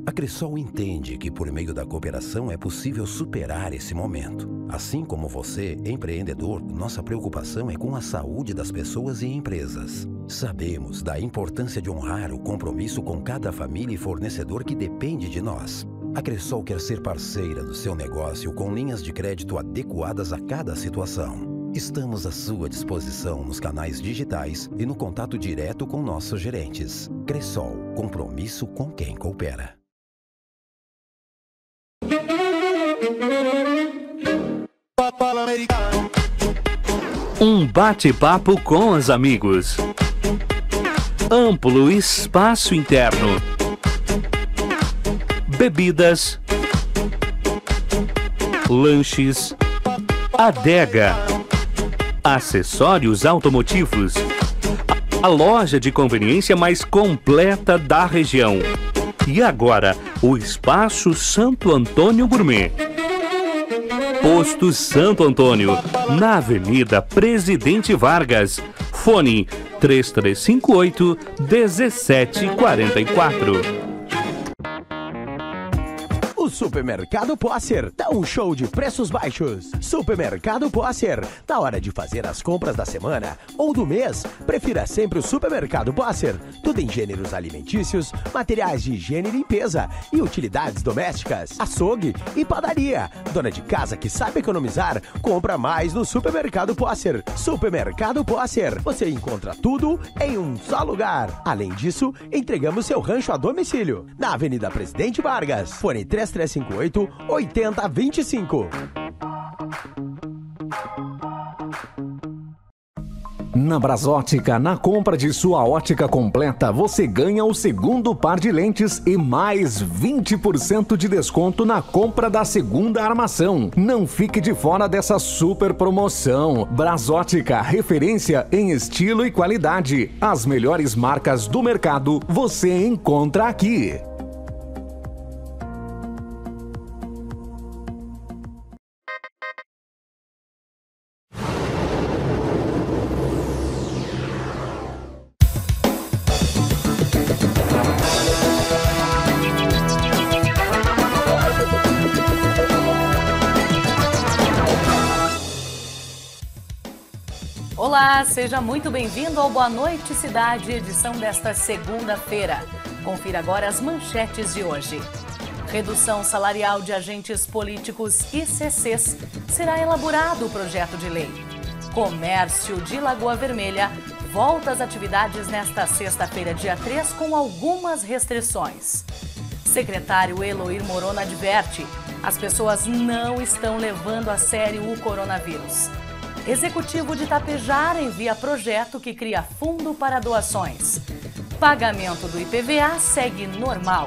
A Cressol entende que por meio da cooperação é possível superar esse momento. Assim como você, empreendedor, nossa preocupação é com a saúde das pessoas e empresas. Sabemos da importância de honrar o compromisso com cada família e fornecedor que depende de nós. A Cressol quer ser parceira do seu negócio com linhas de crédito adequadas a cada situação. Estamos à sua disposição nos canais digitais e no contato direto com nossos gerentes. Cressol, compromisso com quem coopera. Um bate-papo com os amigos. Amplo espaço interno. Bebidas. Lanches. Adega. Acessórios automotivos. A loja de conveniência mais completa da região. E agora, o Espaço Santo Antônio Gourmet. Posto Santo Antônio, na Avenida Presidente Vargas. Fone 3358-1744. O Supermercado Posser dá um show de preços baixos. Supermercado Posser, na hora de fazer as compras da semana ou do mês, prefira sempre o Supermercado Posser. Tudo em gêneros alimentícios, materiais de higiene e limpeza e utilidades domésticas, açougue e padaria. Dona de casa que sabe economizar, compra mais no Supermercado Posser. Supermercado Posser, você encontra tudo em um só lugar. Além disso, entregamos seu rancho a domicílio. Na Avenida Presidente Vargas, fone 3358-8025. Na Brasótica, na compra de sua ótica completa, você ganha o segundo par de lentes e mais 20% de desconto na compra da segunda armação. Não fique de fora dessa super promoção. Brasótica, referência em estilo e qualidade. As melhores marcas do mercado você encontra aqui. Olá, seja muito bem-vindo ao Boa Noite Cidade, edição desta segunda-feira. Confira agora as manchetes de hoje. Redução salarial de agentes políticos e CCs. Será elaborado o projeto de lei. Comércio de Lagoa Vermelha volta às atividades nesta sexta-feira, dia 3, com algumas restrições. Secretário Eloir Morona adverte: as pessoas não estão levando a sério o coronavírus. Executivo de Tapejara envia projeto que cria fundo para doações. Pagamento do IPVA segue normal.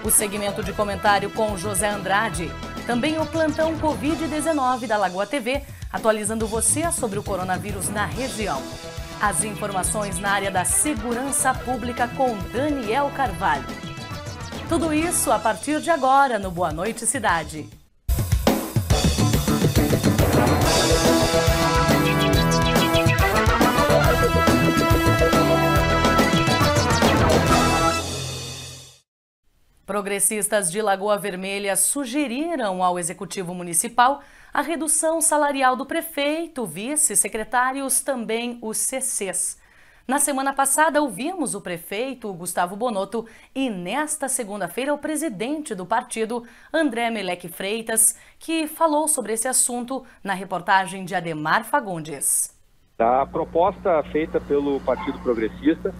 O segmento de comentário com José Andrade. Também o plantão Covid-19 da Lagoa TV, atualizando você sobre o coronavírus na região. As informações na área da segurança pública com Daniel Carvalho. Tudo isso a partir de agora no Boa Noite Cidade. Progressistas de Lagoa Vermelha sugeriram ao Executivo Municipal a redução salarial do prefeito, vice-secretários, também os CCs. Na semana passada, ouvimos o prefeito Gustavo Bonotto e nesta segunda-feira o presidente do partido, André Meleque Freitas, que falou sobre esse assunto na reportagem de Ademar Fagundes. A proposta feita pelo Partido Progressista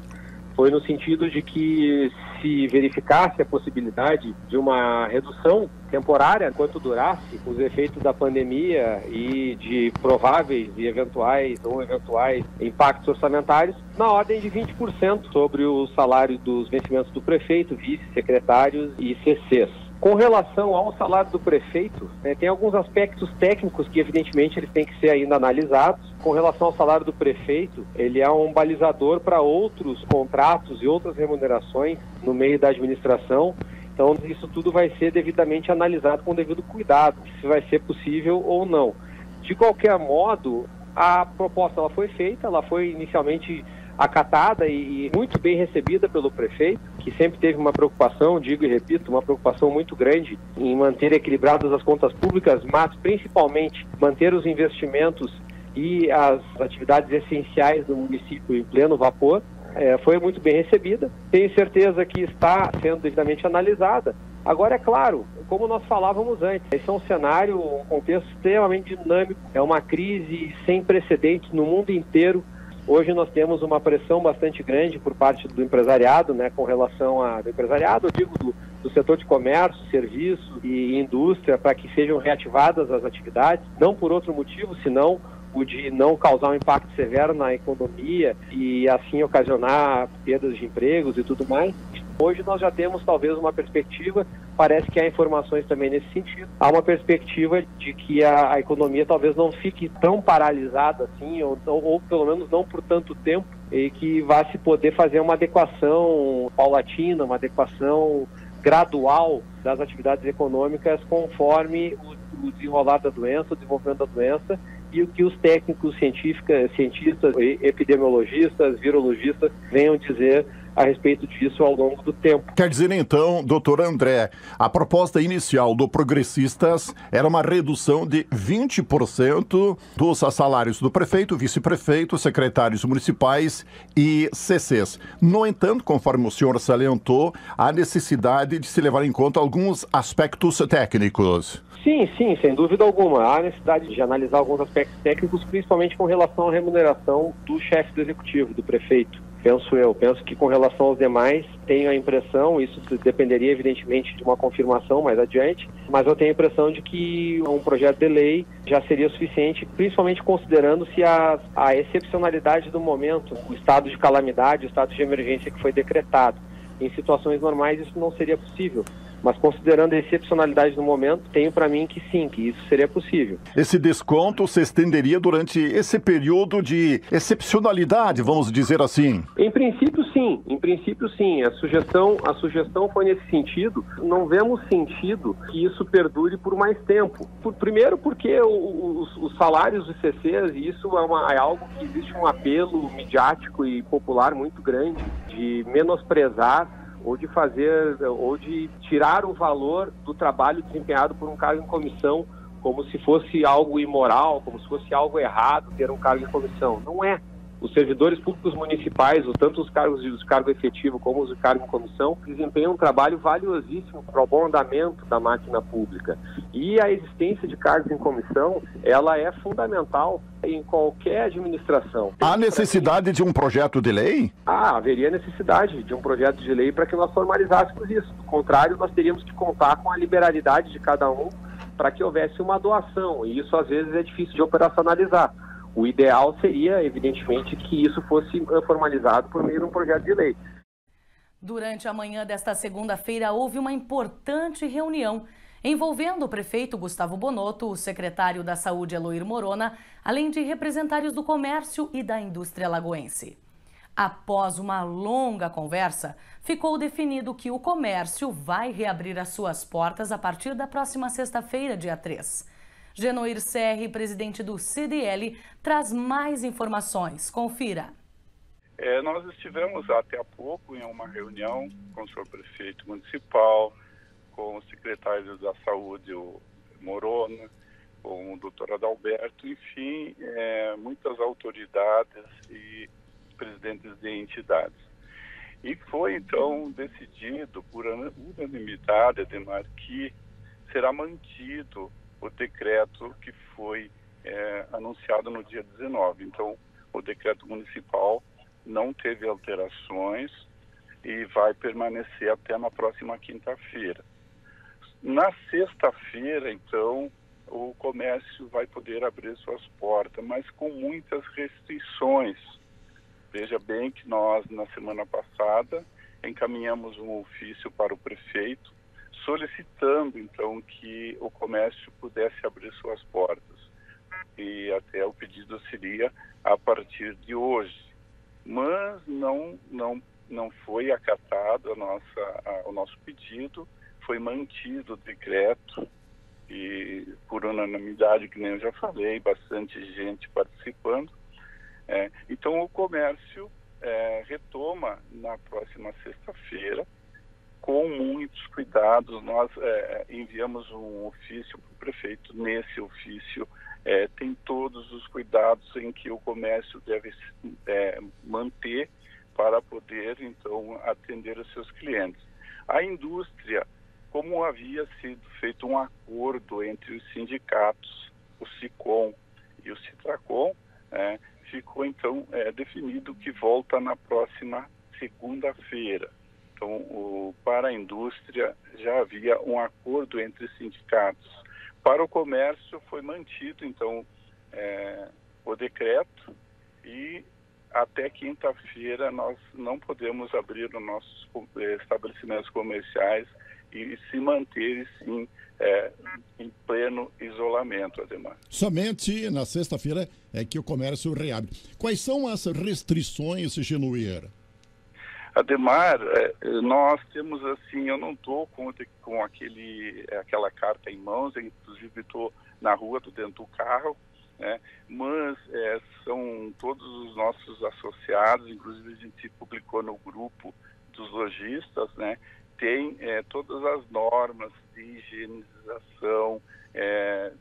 foi no sentido de que se verificasse a possibilidade de uma redução temporária, enquanto durasse os efeitos da pandemia e de prováveis e eventuais impactos orçamentários, na ordem de 20% sobre o salário dos vencimentos do prefeito, vice-secretários e CCs. Com relação ao salário do prefeito, tem alguns aspectos técnicos que, evidentemente, eles têm que ser ainda analisados. Com relação ao salário do prefeito, ele é um balizador para outros contratos e outras remunerações no meio da administração. Então, isso tudo vai ser devidamente analisado com devido cuidado, se vai ser possível ou não. De qualquer modo, a proposta ela foi feita, ela foi inicialmente acatada e muito bem recebida pelo prefeito, que sempre teve uma preocupação, digo e repito, uma preocupação muito grande em manter equilibradas as contas públicas, mas principalmente manter os investimentos e as atividades essenciais do município em pleno vapor. Foi muito bem recebida. Tenho certeza que está sendo devidamente analisada. Agora, é claro, como nós falávamos antes, esse é um cenário, um contexto extremamente dinâmico, é uma crise sem precedentes no mundo inteiro. Hoje nós temos uma pressão bastante grande por parte do empresariado, né, com relação ao empresariado, eu digo do setor de comércio, serviço e indústria, para que sejam reativadas as atividades, não por outro motivo, senão o de não causar um impacto severo na economia e assim ocasionar perdas de empregos e tudo mais. Hoje nós já temos talvez uma perspectiva, parece que há informações também nesse sentido, há uma perspectiva de que a economia talvez não fique tão paralisada assim, ou pelo menos não por tanto tempo, e que vai se poder fazer uma adequação paulatina, uma adequação gradual das atividades econômicas conforme o desenrolar da doença, o desenvolvimento da doença, e o que os técnicos cientistas, epidemiologistas, virologistas venham dizer a respeito disso ao longo do tempo. Quer dizer, então, doutor André, a proposta inicial do Progressistas era uma redução de 20% dos salários do prefeito, vice-prefeito, secretários municipais e CCs. No entanto, conforme o senhor salientou, há necessidade de se levar em conta alguns aspectos técnicos. Sim, sem dúvida alguma. Há necessidade de analisar alguns aspectos técnicos, principalmente com relação à remuneração do chefe do executivo, do prefeito. Penso que com relação aos demais, tenho a impressão, isso dependeria evidentemente de uma confirmação mais adiante, mas eu tenho a impressão de que um projeto de lei já seria suficiente, principalmente considerando-se a excepcionalidade do momento, o estado de calamidade, o estado de emergência que foi decretado. Em situações normais isso não seria possível. Mas considerando a excepcionalidade do momento, tenho para mim que sim, que isso seria possível. Esse desconto se estenderia durante esse período de excepcionalidade, vamos dizer assim? Em princípio, sim. A sugestão foi nesse sentido. Não vemos sentido que isso perdure por mais tempo. Primeiro porque os salários dos CCs, e isso é algo que existe um apelo midiático e popular muito grande de menosprezar ou de tirar o valor do trabalho desempenhado por um cargo em comissão, como se fosse algo imoral, como se fosse algo errado ter um cargo em comissão. Não é. Os servidores públicos municipais, tanto os cargos efetivo como os de cargo em comissão, desempenham um trabalho valiosíssimo para o bom andamento da máquina pública. E a existência de cargos em comissão, ela é fundamental em qualquer administração. Há necessidade de um projeto de lei? Haveria necessidade de um projeto de lei para que nós formalizássemos isso. Do contrário, nós teríamos que contar com a liberalidade de cada um para que houvesse uma doação. E isso, às vezes, é difícil de operacionalizar. O ideal seria, evidentemente, que isso fosse formalizado por meio de um projeto de lei. Durante a manhã desta segunda-feira, houve uma importante reunião envolvendo o prefeito Gustavo Bonotto, o secretário da Saúde Eloir Morona, além de representantes do comércio e da indústria lagoense. Após uma longa conversa, ficou definido que o comércio vai reabrir as suas portas a partir da próxima sexta-feira, dia 3. Genoir Serri, presidente do CDL, traz mais informações. Confira. Nós estivemos até há pouco em uma reunião com o senhor prefeito municipal, com o secretário da Saúde, o Morona, com o doutor Adalberto, enfim, muitas autoridades e presidentes de entidades. E foi, então, decidido por unanimidade, Ademar, que será mantido o decreto que foi anunciado no dia 19. Então, o decreto municipal não teve alterações e vai permanecer até na próxima quinta-feira. Na sexta-feira, então, o comércio vai poder abrir suas portas, mas com muitas restrições. Veja bem que nós, na semana passada, encaminhamos um ofício para o prefeito, solicitando, então, que o comércio pudesse abrir suas portas. E até o pedido seria a partir de hoje. Mas não foi acatado o nosso pedido, foi mantido o decreto, e por unanimidade, que nem eu já falei, bastante gente participando. Então, o comércio retoma na próxima sexta-feira, com muitos cuidados. Nós enviamos um ofício para o prefeito. Nesse ofício tem todos os cuidados em que o comércio deve manter para poder, então, atender os seus clientes. A indústria, como havia sido feito um acordo entre os sindicatos, o SICOM e o Citracom, ficou então definido que volta na próxima segunda-feira. Então, para a indústria já havia um acordo entre os sindicatos. Para o comércio foi mantido então o decreto, e até quinta-feira nós não podemos abrir os nossos estabelecimentos comerciais e se manter, sim, em pleno isolamento, Ademar. Somente na sexta-feira é que o comércio reabre. Quais são as restrições, Genuíra? Ademar, nós temos assim, eu não estou com aquela carta em mãos, inclusive estou na rua, estou dentro do carro, né? Mas são todos os nossos associados, inclusive a gente publicou no grupo dos lojistas, né? Tem todas as normas de higienização,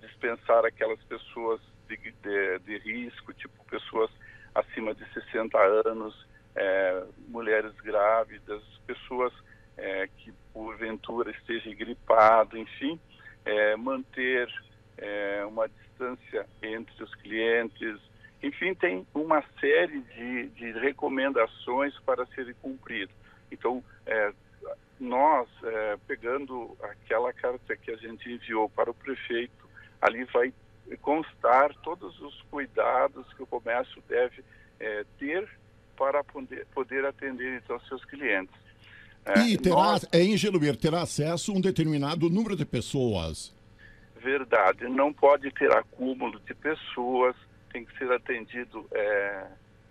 dispensar aquelas pessoas de risco, tipo pessoas acima de 60 anos, mulheres grávidas, pessoas que porventura estejam gripadas, enfim, manter uma distância entre os clientes, enfim, tem uma série de recomendações para serem cumpridas. Então, nós, pegando aquela carta que a gente enviou para o prefeito, ali vai constar todos os cuidados que o comércio deve ter para poder atender então seus clientes. E terá, em Genuíra, terá acesso a um determinado número de pessoas. Verdade, não pode ter acúmulo de pessoas, tem que ser atendido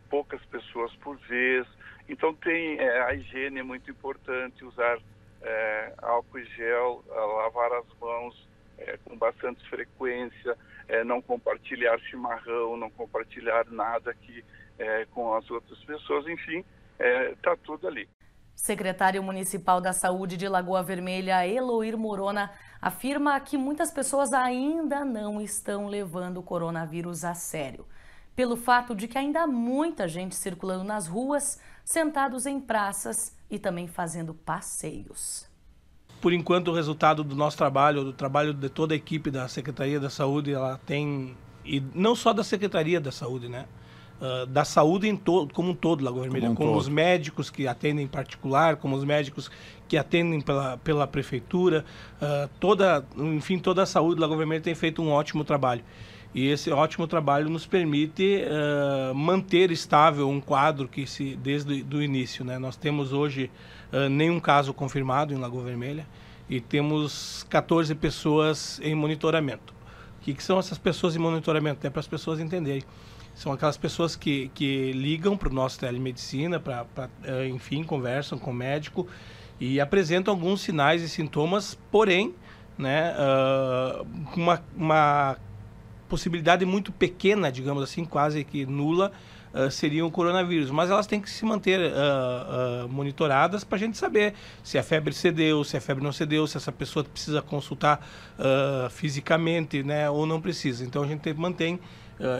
poucas pessoas por vez. Então tem a higiene é muito importante, usar álcool e gel, lavar as mãos com bastante frequência, não compartilhar chimarrão, não compartilhar nada com as outras pessoas, enfim, está tudo ali. Secretário Municipal da Saúde de Lagoa Vermelha, Eloir Morona, afirma que muitas pessoas ainda não estão levando o coronavírus a sério, pelo fato de que ainda há muita gente circulando nas ruas, sentados em praças e também fazendo passeios. Por enquanto, o resultado do nosso trabalho, do trabalho de toda a equipe da Secretaria da Saúde, ela tem, e não só da Secretaria da Saúde, né? Da saúde como um todo, Lagoa Vermelha, como os médicos que atendem em particular, como os médicos que atendem pela prefeitura, toda a saúde da Lagoa Vermelha tem feito um ótimo trabalho. E esse ótimo trabalho nos permite manter estável um quadro que desde o início, né? Nós temos hoje nenhum caso confirmado em Lagoa Vermelha e temos 14 pessoas em monitoramento. O que são essas pessoas em monitoramento? É para as pessoas entenderem. São aquelas pessoas que ligam para o nosso telemedicina, enfim, conversam com o médico e apresentam alguns sinais e sintomas, porém, né, uma possibilidade muito pequena, digamos assim, quase que nula, seria o coronavírus. Mas elas têm que se manter monitoradas para a gente saber se a febre cedeu, se a febre não cedeu, se essa pessoa precisa consultar fisicamente, né, ou não precisa. Então a gente mantém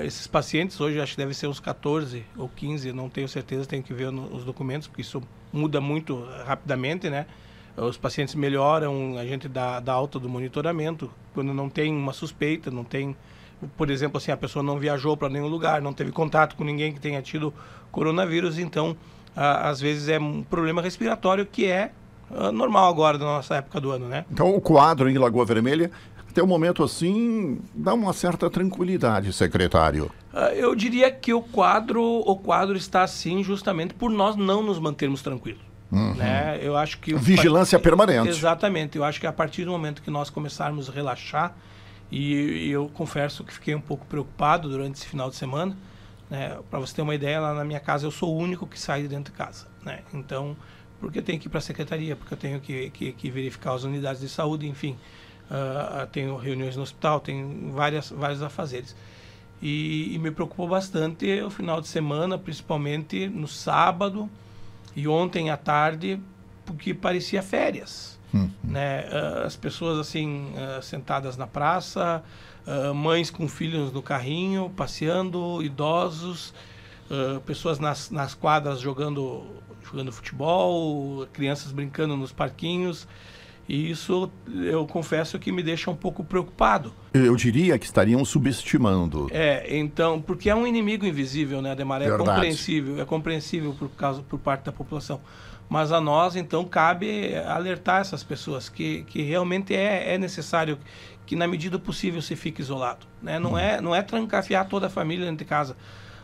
esses pacientes, hoje acho que deve ser uns 14 ou 15, não tenho certeza, tenho que ver os documentos, porque isso muda muito rapidamente, né? Os pacientes melhoram, a gente dá alta do monitoramento, quando não tem uma suspeita, não tem, por exemplo, assim, a pessoa não viajou para nenhum lugar, não teve contato com ninguém que tenha tido coronavírus, então, às vezes é um problema respiratório que é normal agora, na nossa época do ano, né? Então, o quadro em Lagoa Vermelha, até o momento assim, dá uma certa tranquilidade, secretário. Eu diria que o quadro está assim justamente por nós não nos mantermos tranquilos. Né? Eu acho que vigilância permanente. Exatamente. Eu acho que a partir do momento que nós começarmos a relaxar, e eu confesso que fiquei um pouco preocupado durante esse final de semana, né? Para você ter uma ideia, lá na minha casa eu sou o único que sai de dentro de casa, né? Então, porque eu tenho que ir para a secretaria, porque eu tenho que verificar as unidades de saúde, enfim. Tenho reuniões no hospital, tenho vários afazeres. E me preocupou bastante o final de semana, principalmente no sábado e ontem à tarde, porque parecia férias. Né? As pessoas assim sentadas na praça, mães com filhos no carrinho, passeando, idosos, pessoas nas quadras jogando futebol, crianças brincando nos parquinhos. E isso, eu confesso que me deixa um pouco preocupado. Eu diria que estariam subestimando. Então, porque é um inimigo invisível, né, Ademar? É compreensível por parte da população. Mas a nós, então, cabe alertar essas pessoas que realmente é necessário que, na medida possível, se fique isolado. Né? Não é trancafiar toda a família dentro de casa.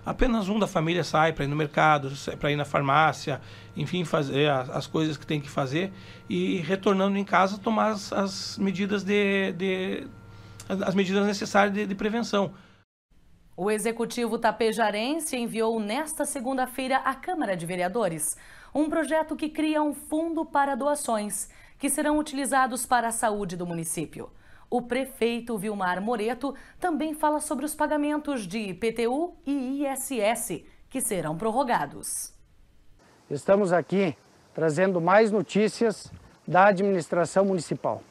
Apenas um da família sai para ir no mercado, para ir na farmácia, enfim, fazer as coisas que tem que fazer e, retornando em casa, tomar as medidas as medidas necessárias de prevenção. O Executivo tapejarense enviou nesta segunda-feira à Câmara de Vereadores um projeto que cria um fundo para doações, que serão utilizados para a saúde do município. O prefeito Vilmar Moreto também fala sobre os pagamentos de IPTU e ISS, que serão prorrogados. Estamos aqui trazendo mais notícias da administração municipal.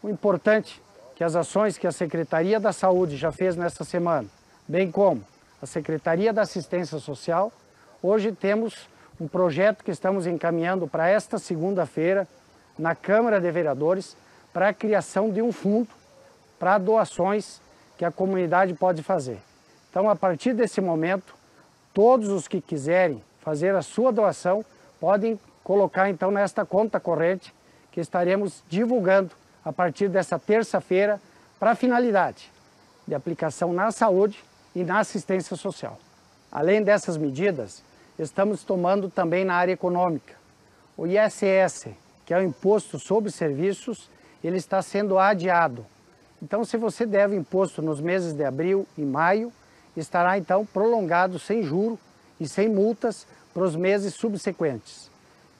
O importante é que as ações que a Secretaria da Saúde já fez nesta semana, bem como a Secretaria da Assistência Social, hoje temos um projeto que estamos encaminhando para esta segunda-feira na Câmara de Vereadores para a criação de um fundo para doações que a comunidade pode fazer. Então, a partir desse momento, todos os que quiserem fazer a sua doação podem colocar então nesta conta corrente que estaremos divulgando a partir dessa terça-feira para a finalidade de aplicação na saúde e na assistência social. Além dessas medidas, estamos tomando também na área econômica. O ISS, que é o Imposto sobre Serviços, ele está sendo adiado. Então, se você deve imposto nos meses de abril e maio, estará então prolongado sem juro e sem multas para os meses subsequentes.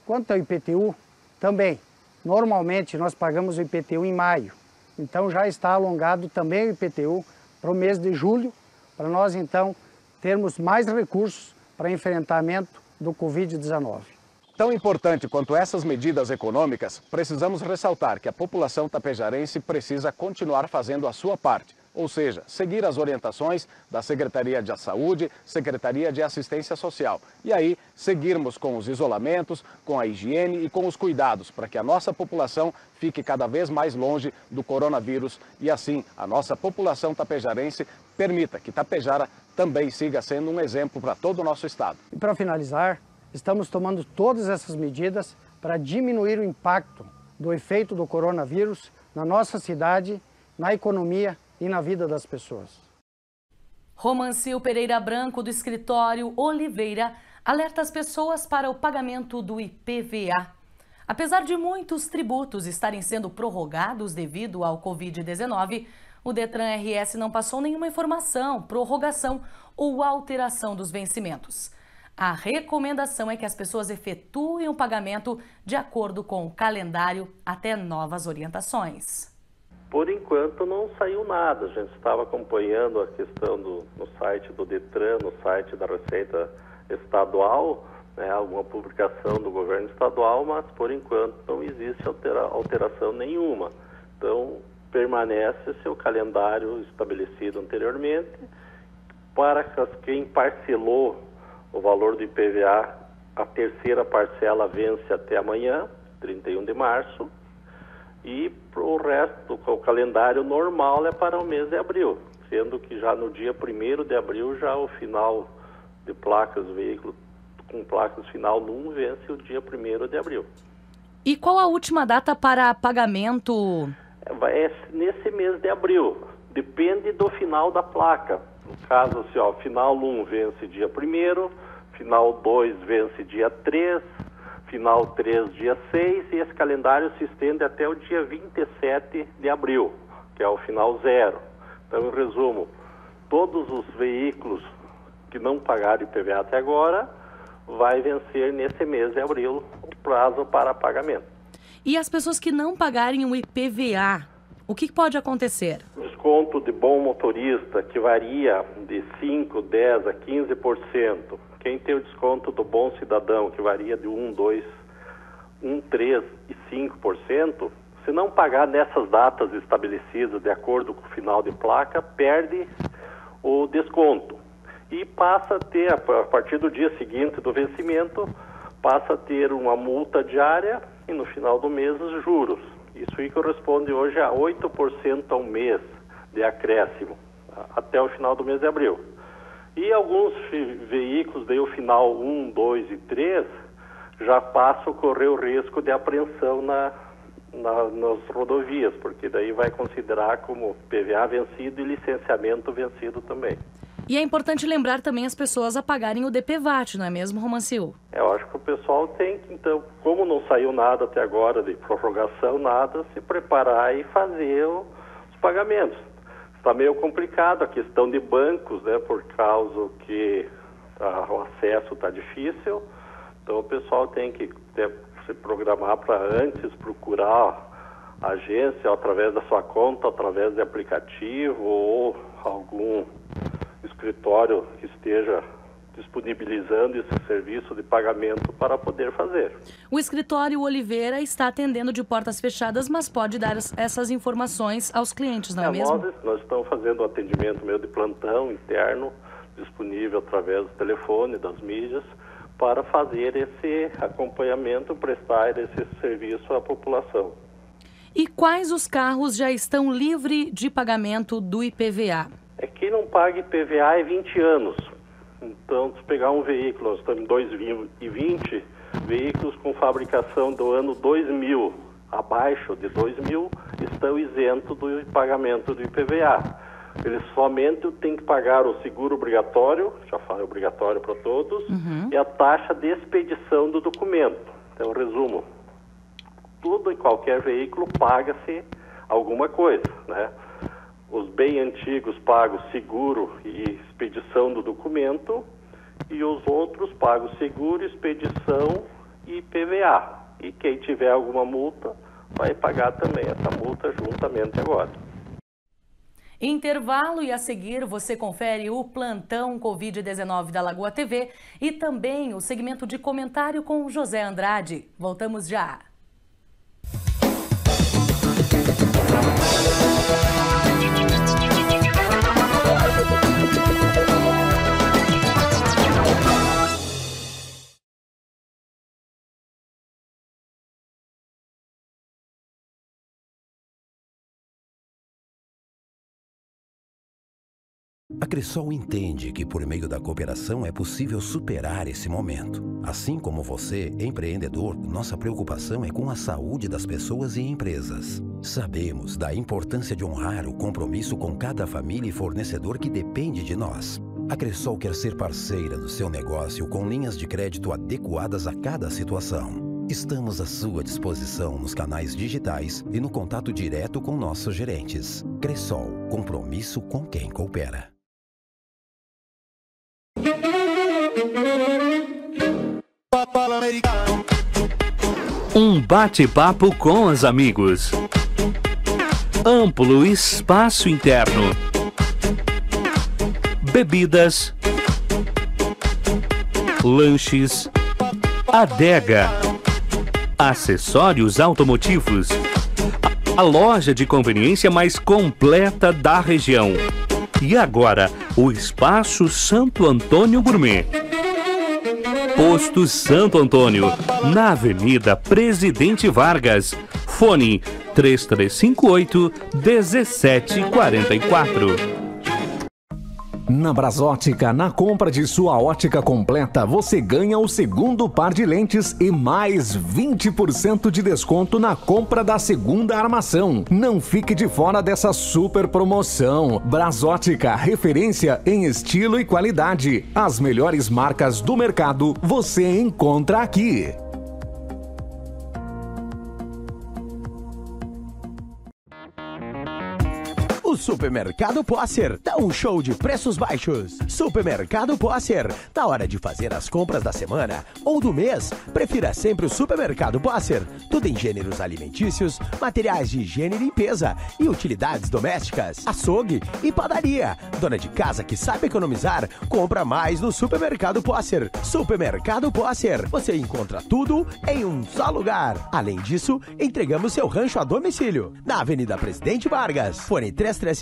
Quanto ao IPTU, também, normalmente nós pagamos o IPTU em maio. Então já está alongado também o IPTU para o mês de julho, para nós então termos mais recursos para enfrentamento do Covid-19. Tão importante quanto essas medidas econômicas, precisamos ressaltar que a população tapejarense precisa continuar fazendo a sua parte, ou seja, seguir as orientações da Secretaria de Saúde, Secretaria de Assistência Social. E aí, seguirmos com os isolamentos, com a higiene e com os cuidados, para que a nossa população fique cada vez mais longe do coronavírus e assim a nossa população tapejarense permita que Tapejara também siga sendo um exemplo para todo o nosso estado. E para finalizar, estamos tomando todas essas medidas para diminuir o impacto do efeito do coronavírus na nossa cidade, na economia e na vida das pessoas. Romancio Pereira Branco, do escritório Oliveira, alerta as pessoas para o pagamento do IPVA. Apesar de muitos tributos estarem sendo prorrogados devido ao Covid-19, o Detran RS não passou nenhuma informação, prorrogação ou alteração dos vencimentos. A recomendação é que as pessoas efetuem o pagamento de acordo com o calendário até novas orientações. Por enquanto não saiu nada, a gente estava acompanhando a questão no site do Detran, no site da Receita Estadual, né, alguma publicação do governo estadual, mas por enquanto não existe alteração nenhuma. Então permanece seu calendário estabelecido anteriormente. Para quem parcelou o valor do IPVA, a terceira parcela vence até amanhã, 31 de março, e o resto, o calendário normal é para o mês de abril, sendo que já no dia 1º de abril, já o final de placas, veículo com placas final NUM vence o dia 1º de abril. E qual a última data para pagamento? É nesse mês de abril, depende do final da placa. No caso, assim, ó, final 1 vence dia 1º, final 2 vence dia 3, final 3 dia 6, e esse calendário se estende até o dia 27 de abril, que é o final 0. Então, em resumo, todos os veículos que não pagaram IPVA até agora vai vencer nesse mês de abril o prazo para pagamento. E as pessoas que não pagarem o IPVA, O que pode acontecer? Desconto de bom motorista, que varia de 5%, 10% a 15%. Quem tem o desconto do bom cidadão, que varia de 1%, 2%, 1%, 3% e 5%, se não pagar nessas datas estabelecidas de acordo com o final de placa, perde o desconto. E passa a ter, a partir do dia seguinte do vencimento, passa a ter uma multa diária e no final do mês os juros. Isso aí corresponde hoje a 8% ao mês de acréscimo, até o final do mês de abril. E alguns veículos, daí o final 1, 2 e 3, já passam a correr o risco de apreensão nas rodovias, porque daí vai considerar como PVA vencido e licenciamento vencido também. E é importante lembrar também as pessoas a pagarem o DPVAT, não é mesmo, Romancil? Eu acho que o pessoal tem que, então, como não saiu nada até agora de prorrogação, nada, se preparar e fazer os pagamentos. Está meio complicado a questão de bancos, né, por causa que o acesso está difícil. Então o pessoal tem que se programar para antes procurar a agência através da sua conta, através de aplicativo ou algum escritório que esteja disponibilizando esse serviço de pagamento para poder fazer. O escritório Oliveira está atendendo de portas fechadas, mas pode dar essas informações aos clientes, não é mesmo? Nós estamos fazendo um atendimento meio de plantão interno, disponível através do telefone, das mídias, para fazer esse acompanhamento, prestar esse serviço à população. E quais os carros já estão livres de pagamento do IPVA? Quem não paga IPVA é 20 anos. Então, se pegar um veículo, nós estamos em 2020, veículos com fabricação do ano 2000, abaixo de 2000, estão isentos do pagamento do IPVA. Eles somente têm que pagar o seguro obrigatório, já falei obrigatório para todos, e a taxa de expedição do documento. Então, resumo, tudo e qualquer veículo paga-se alguma coisa, né? Os bem antigos pagam seguro e expedição do documento e os outros pagam seguro, expedição e IPVA. E quem tiver alguma multa vai pagar também essa multa juntamente agora. Intervalo e a seguir você confere o plantão Covid-19 da Lagoa TV e também o segmento de comentário com José Andrade. Voltamos já. A Cressol entende que por meio da cooperação é possível superar esse momento. Assim como você, empreendedor, nossa preocupação é com a saúde das pessoas e empresas. Sabemos da importância de honrar o compromisso com cada família e fornecedor que depende de nós. A Cressol quer ser parceira do seu negócio com linhas de crédito adequadas a cada situação. Estamos à sua disposição nos canais digitais e no contato direto com nossos gerentes. Cressol, compromisso com quem coopera. Um bate-papo com os amigos. Amplo espaço interno. Bebidas. Lanches. Adega. Acessórios automotivos. A loja de conveniência mais completa da região. E agora, o Espaço Santo Antônio Gourmet. Posto Santo Antônio, na Avenida Presidente Vargas. Fone 3358-1744. Na Brasótica, na compra de sua ótica completa, você ganha o segundo par de lentes e mais 20% de desconto na compra da segunda armação. Não fique de fora dessa super promoção. Brasótica, referência em estilo e qualidade. As melhores marcas do mercado você encontra aqui. Os Supermercado Posser, dá um show de preços baixos. Supermercado Posser, na hora de fazer as compras da semana ou do mês, prefira sempre o Supermercado Posser. Tudo em gêneros alimentícios, materiais de higiene e limpeza e utilidades domésticas, açougue e padaria. Dona de casa que sabe economizar, compra mais no Supermercado Posser. Supermercado Posser, você encontra tudo em um só lugar. Além disso, entregamos seu rancho a domicílio, na Avenida Presidente Vargas. Fone 3358-8025.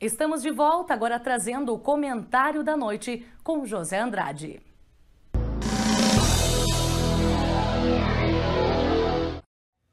Estamos de volta, agora trazendo o comentário da noite com José Andrade.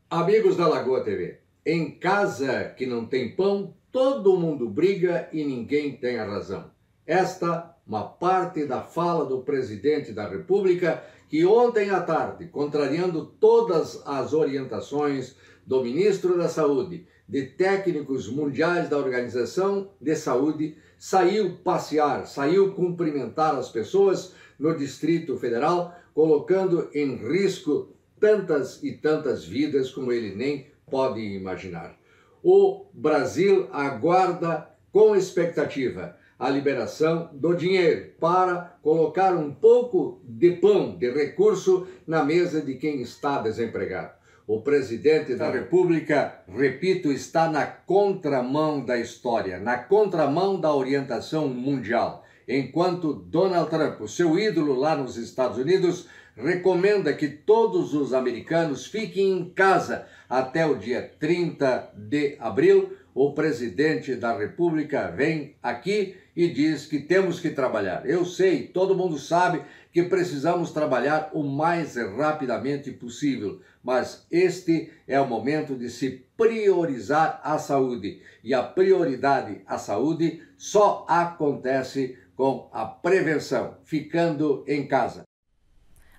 Amigos da Lagoa TV, em casa que não tem pão, todo mundo briga e ninguém tem a razão. Esta, uma parte da fala do presidente da República, que ontem à tarde, contrariando todas as orientações do ministro da Saúde, de técnicos mundiais da Organização de Saúde, saiu passear, saiu cumprimentar as pessoas no Distrito Federal, colocando em risco tantas e tantas vidas como ele nem pode imaginar. O Brasil aguarda com expectativa a liberação do dinheiro para colocar um pouco de pão, de recurso na mesa de quem está desempregado. O presidente da República, repito, está na contramão da história, na contramão da orientação mundial. Enquanto Donald Trump, o seu ídolo lá nos Estados Unidos, recomenda que todos os americanos fiquem em casa até o dia 30 de abril, o presidente da República vem aqui e diz que temos que trabalhar. Eu sei, todo mundo sabe que precisamos trabalhar o mais rapidamente possível, mas este é o momento de se priorizar a saúde. E a prioridade à saúde só acontece com a prevenção, ficando em casa.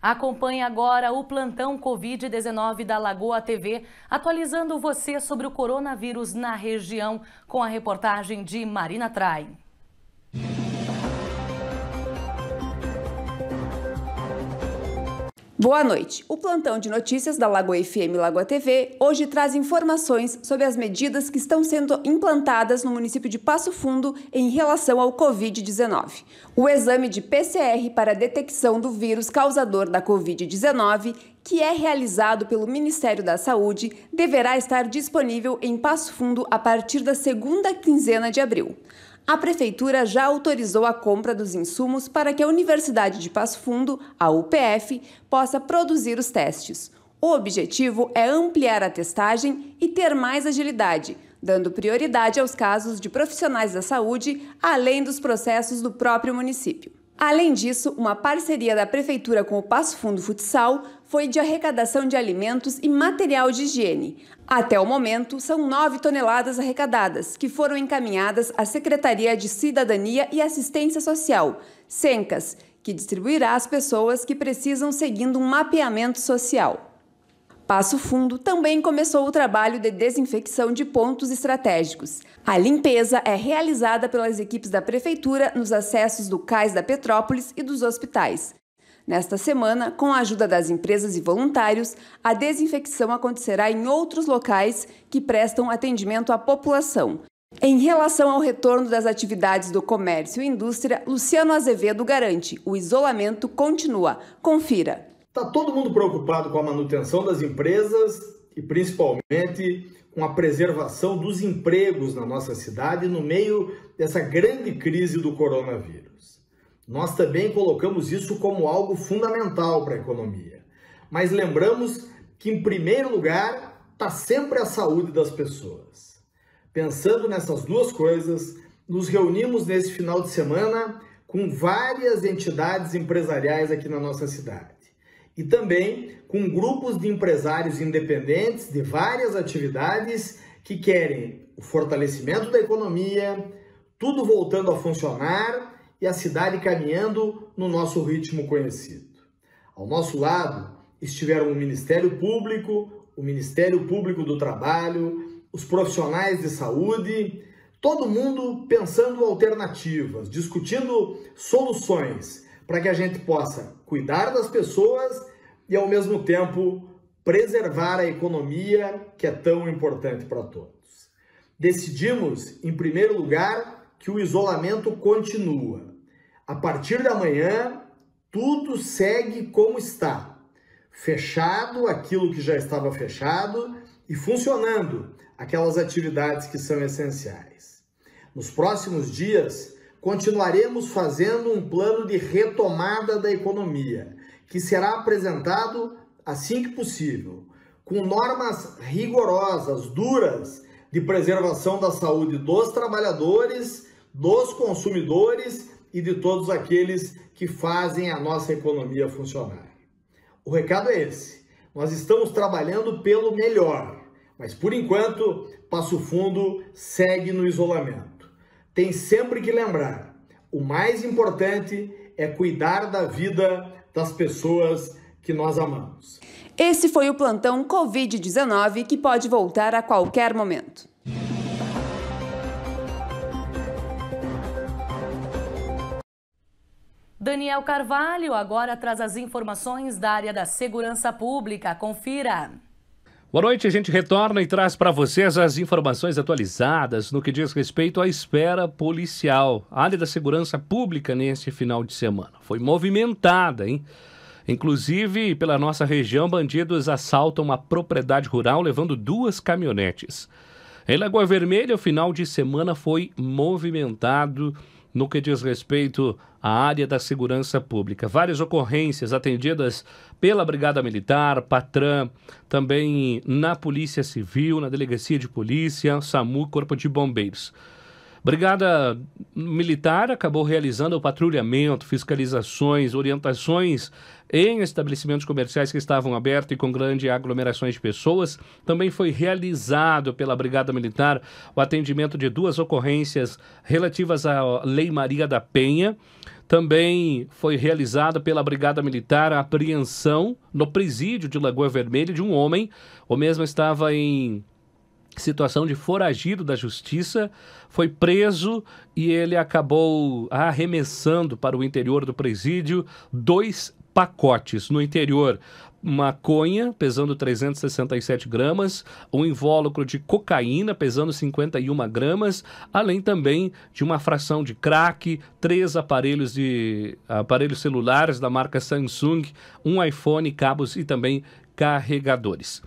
Acompanhe agora o plantão Covid-19 da Lagoa TV, atualizando você sobre o coronavírus na região, com a reportagem de Marina Trai. Boa noite. O plantão de notícias da Lagoa FM e Lagoa TV hoje traz informações sobre as medidas que estão sendo implantadas no município de Passo Fundo em relação ao Covid-19. O exame de PCR para a detecção do vírus causador da Covid-19, que é realizado pelo Ministério da Saúde, deverá estar disponível em Passo Fundo a partir da segunda quinzena de abril. A Prefeitura já autorizou a compra dos insumos para que a Universidade de Passo Fundo, a UPF, possa produzir os testes. O objetivo é ampliar a testagem e ter mais agilidade, dando prioridade aos casos de profissionais da saúde, além dos processos do próprio município. Além disso, uma parceria da Prefeitura com o Passo Fundo Futsal foi de arrecadação de alimentos e material de higiene. Até o momento, são 9 toneladas arrecadadas, que foram encaminhadas à Secretaria de Cidadania e Assistência Social, SENCAS, que distribuirá às pessoas que precisam seguindo um mapeamento social. Passo Fundo também começou o trabalho de desinfecção de pontos estratégicos. A limpeza é realizada pelas equipes da Prefeitura nos acessos do Cais da Petrópolis e dos hospitais. Nesta semana, com a ajuda das empresas e voluntários, a desinfecção acontecerá em outros locais que prestam atendimento à população. Em relação ao retorno das atividades do comércio e indústria, Luciano Azevedo garante: o isolamento continua. Confira. Está todo mundo preocupado com a manutenção das empresas e principalmente com a preservação dos empregos na nossa cidade no meio dessa grande crise do coronavírus. Nós também colocamos isso como algo fundamental para a economia. Mas lembramos que, em primeiro lugar, está sempre a saúde das pessoas. Pensando nessas duas coisas, nos reunimos nesse final de semana com várias entidades empresariais aqui na nossa cidade. E também com grupos de empresários independentes de várias atividades que querem o fortalecimento da economia, tudo voltando a funcionar e a cidade caminhando no nosso ritmo conhecido. Ao nosso lado estiveram o Ministério Público do Trabalho, os profissionais de saúde, todo mundo pensando alternativas, discutindo soluções para que a gente possa cuidar das pessoas e, ao mesmo tempo, preservar a economia, que é tão importante para todos. Decidimos, em primeiro lugar, que o isolamento continua. A partir de amanhã, tudo segue como está. Fechado aquilo que já estava fechado e funcionando aquelas atividades que são essenciais. Nos próximos dias, continuaremos fazendo um plano de retomada da economia, que será apresentado assim que possível, com normas rigorosas, duras, de preservação da saúde dos trabalhadores, dos consumidores e de todos aqueles que fazem a nossa economia funcionar. O recado é esse. Nós estamos trabalhando pelo melhor, mas por enquanto, Passo Fundo segue no isolamento. Tem sempre que lembrar, o mais importante é cuidar da vida das pessoas que nós amamos. Esse foi o plantão Covid-19, que pode voltar a qualquer momento. Daniel Carvalho agora traz as informações da área da segurança pública. Confira. Boa noite, a gente retorna e traz para vocês as informações atualizadas no que diz respeito à esfera policial. A área da segurança pública neste final de semana foi movimentada, hein? Inclusive, pela nossa região, bandidos assaltam uma propriedade rural levando 2 caminhonetes. Em Lagoa Vermelha, o final de semana foi movimentado no que diz respeito à área da segurança pública. Várias ocorrências atendidas pela Brigada Militar, Patran, também na Polícia Civil, na Delegacia de Polícia, SAMU, Corpo de Bombeiros. Brigada Militar acabou realizando o patrulhamento, fiscalizações, orientações em estabelecimentos comerciais que estavam abertos e com grandes aglomerações de pessoas. Também foi realizado pela Brigada Militar o atendimento de 2 ocorrências relativas à Lei Maria da Penha. Também foi realizada pela Brigada Militar a apreensão no presídio de Lagoa Vermelha de um homem. O mesmo estava em situação de foragido da justiça, foi preso e ele acabou arremessando para o interior do presídio 2 pacotes. No interior, maconha, pesando 367 gramas, um invólucro de cocaína, pesando 51 gramas, além também de uma fração de crack, 3 aparelhos celulares da marca Samsung, um iPhone, cabos e também carregadores.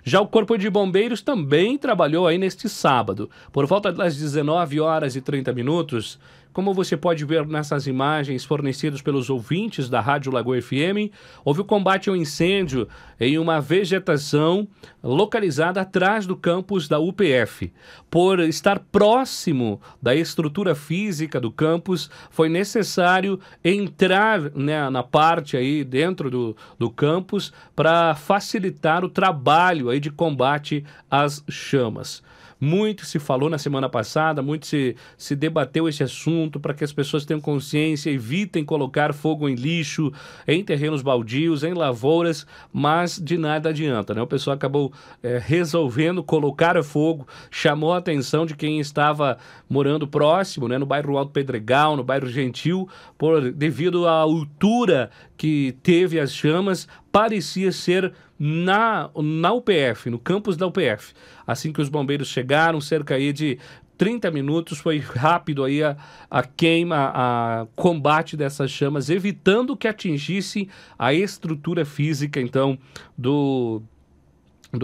Já o Corpo de Bombeiros também trabalhou aí neste sábado. Por volta das 19h30, como você pode ver nessas imagens fornecidas pelos ouvintes da Rádio Lagoa FM, houve o combate ao incêndio em uma vegetação localizada atrás do campus da UPF. Por estar próximo da estrutura física do campus, foi necessário entrar, né, na parte aí dentro do campus para facilitar o trabalho aí de combate às chamas. Muito se falou na semana passada, muito se debateu esse assunto para que as pessoas tenham consciência, evitem colocar fogo em lixo, em terrenos baldios, em lavouras, mas de nada adianta, né? O pessoal acabou resolvendo colocar fogo, chamou a atenção de quem estava morando próximo, né, no bairro Alto Pedregal, no bairro Gentil, devido à altura que teve as chamas, parecia ser na UPF, no campus da UPF. Assim que os bombeiros chegaram, cerca aí de 30 minutos, foi rápido aí a queima, a combate dessas chamas, evitando que atingisse a estrutura física, então, do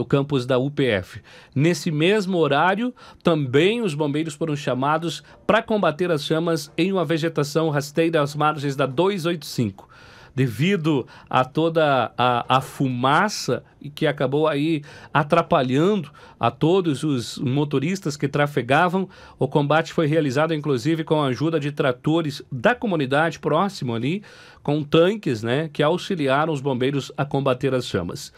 campus da UPF. Nesse mesmo horário, também os bombeiros foram chamados para combater as chamas em uma vegetação rasteira às margens da 285. Devido a toda a fumaça que acabou aí atrapalhando a todos os motoristas que trafegavam, o combate foi realizado inclusive com a ajuda de tratores da comunidade próximo ali, com tanques, né, que auxiliaram os bombeiros a combater as chamas.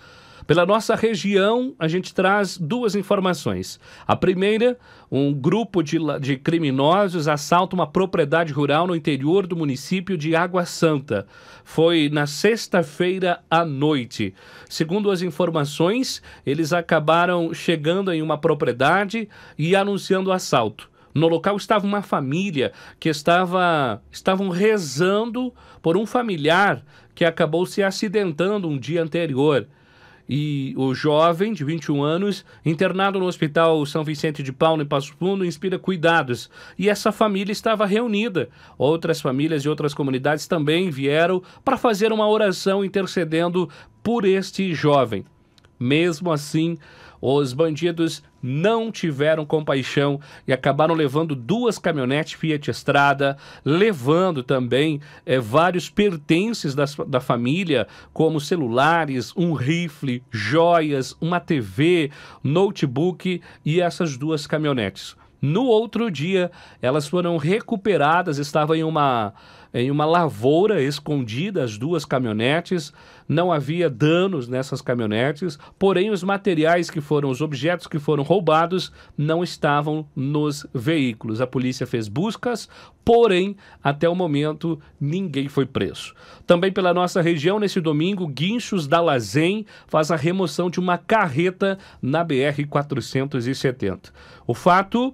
Pela nossa região, a gente traz duas informações. A primeira, um grupo de criminosos assalta uma propriedade rural no interior do município de Água Santa. Foi na sexta-feira à noite. Segundo as informações, eles acabaram chegando em uma propriedade e anunciando o assalto. No local estava uma família que estavam rezando por um familiar que acabou se acidentando um dia anterior. E o jovem, de 21 anos, internado no Hospital São Vicente de Paulo, em Passo Fundo, inspira cuidados. E essa família estava reunida. Outras famílias de outras comunidades também vieram para fazer uma oração intercedendo por este jovem. Mesmo assim, os bandidos não tiveram compaixão e acabaram levando 2 caminhonetes Fiat Strada, levando também vários pertences da família, como celulares, um rifle, joias, uma TV, notebook e essas 2 caminhonetes. No outro dia, elas foram recuperadas, estavam em uma lavoura escondida, as 2 caminhonetes. Não havia danos nessas caminhonetes, porém os objetos que foram roubados não estavam nos veículos. A polícia fez buscas, porém, até o momento, ninguém foi preso. Também pela nossa região, nesse domingo, Guinchos da Lazen faz a remoção de uma carreta na BR-470. O fato...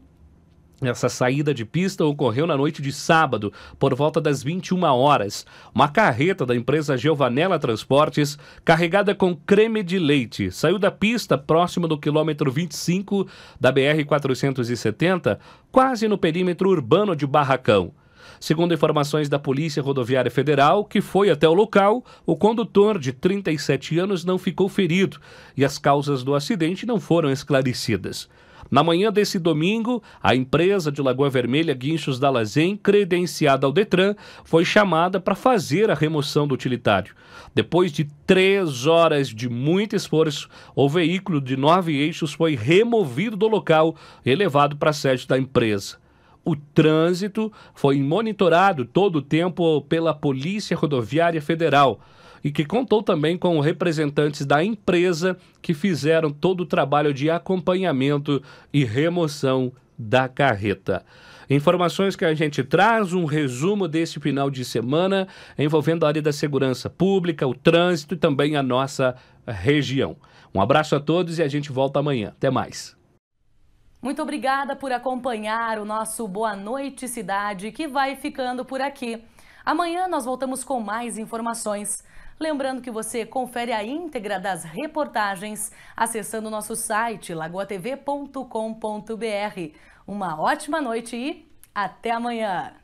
Essa saída de pista ocorreu na noite de sábado, por volta das 21 horas. Uma carreta da empresa Giovanella Transportes, carregada com creme de leite, saiu da pista próximo do quilômetro 25 da BR-470, quase no perímetro urbano de Barracão. Segundo informações da Polícia Rodoviária Federal, que foi até o local, o condutor de 37 anos não ficou ferido e as causas do acidente não foram esclarecidas. Na manhã desse domingo, a empresa de Lagoa Vermelha Guinchos da Lazen, credenciada ao Detran, foi chamada para fazer a remoção do utilitário. Depois de 3 horas de muito esforço, o veículo de 9 eixos foi removido do local e levado para a sede da empresa. O trânsito foi monitorado todo o tempo pela Polícia Rodoviária Federal, e que contou também com representantes da empresa que fizeram todo o trabalho de acompanhamento e remoção da carreta. Informações que a gente traz, um resumo desse final de semana envolvendo a área da segurança pública, o trânsito e também a nossa região. Um abraço a todos e a gente volta amanhã. Até mais. Muito obrigada por acompanhar o nosso Boa Noite Cidade, que vai ficando por aqui. Amanhã nós voltamos com mais informações. Lembrando que você confere a íntegra das reportagens acessando o nosso site lagoatv.com.br. Uma ótima noite e até amanhã!